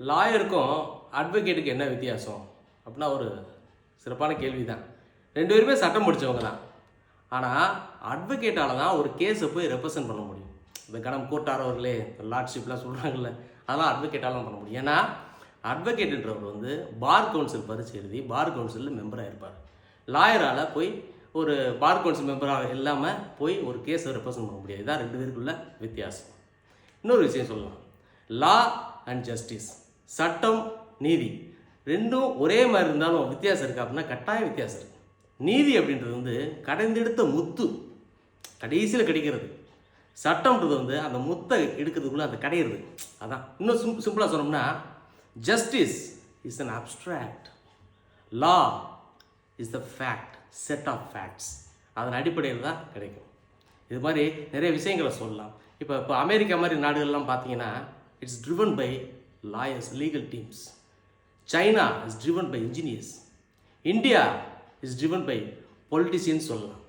லாயருக்கும் அட்வொகேட்டுக்கு என்ன வித்தியாசம் அப்படின்னா ஒரு சிறப்பான கேள்வி தான். ரெண்டு பேருமே சட்டம் படித்தவங்க தான். ஆனால் அட்வொகேட்டால் தான் ஒரு கேஸை போய் ரெப்ரசன்ட் பண்ண முடியும். இந்த கடம் கோட்டாரவர்களே லார்ட்ஷிப்லாம் சொல்கிறாங்கல்ல, அதெல்லாம் அட்வொகேட்டாலாம் பண்ண முடியும். ஏன்னா அட்வொகேட்டுன்றவர் வந்து பார் கவுன்சில் பரிசு எழுதி பார் கவுன்சிலில் மெம்பராக இருப்பார். லாயரால் போய் ஒரு பார் கவுன்சில் மெம்பராக இல்லாமல் போய் ஒரு கேஸை ரெப்ரசன்ட் பண்ண முடியாது. இதுதான் ரெண்டு பேருக்குள்ள வித்தியாசம். இன்னொரு விஷயம் சொல்லலாம், லா அண்ட் ஜஸ்டிஸ், சட்டம் நீதி ரெண்டும் ஒரே மாதிரி இருந்தாலும் வித்தியாசம் இருக்குது அப்படின்னா கட்டாயம் வித்தியாசம் இருக்குது. நீதி அப்படின்றது வந்து கடைந்தெடுத்த முத்து கடைசியில் கிடைக்கிறது. சட்டம்ன்றது வந்து அந்த முத்தை எடுக்கிறதுக்குள்ளே அந்த கடையிறது. அதான் இன்னும் சிம்பிளாக சொன்னோம்னா justice is an abstract, law is the fact, set of facts. அதன் அடிப்படையில் தான் கிடைக்கும். இது மாதிரி நிறைய விஷயங்களை சொல்லலாம். இப்போ அமெரிக்கா மாதிரி நாடுகள்லாம் பார்த்தீங்கன்னா it's driven by lawyers, legal teams. China is driven by engineers. India is driven by politicians சொல்லலாம்.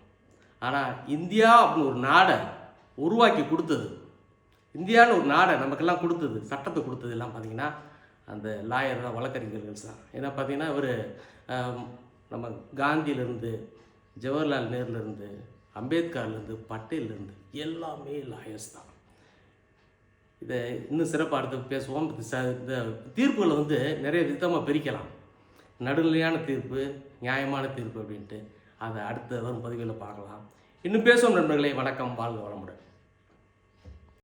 ஆனால் இந்தியா அப்படின்னு ஒரு நாடை உருவாக்கி கொடுத்தது, இந்தியான்னு ஒரு நாடை நமக்கெல்லாம் கொடுத்தது, சட்டத்தை கொடுத்தது எல்லாம் பார்த்தீங்கன்னா அந்த லாயர் தான், வழக்கறிஞர்கள் தான். ஏன்னா பார்த்தீங்கன்னா ஒரு நம்ம காந்தியிலேருந்து ஜவஹர்லால் நேருலேருந்து அம்பேத்கர்லேருந்து பட்டேல்லேருந்து எல்லாமே லாயர்ஸ் தான். இதை இன்னும் சிறப்பாக அடுத்து பேசுவோம். இந்த தீர்ப்புகளை வந்து நிறைய விதமாக பிரிக்கலாம். நடுநிலையான தீர்ப்பு, நியாயமான தீர்ப்பு அப்படின்ட்டு அதை அடுத்த வரும் பதிவில் பார்க்கலாம். இன்னும் பேசுவோம் நண்பர்களே. வணக்கம், வாழ்க வளமுடன்.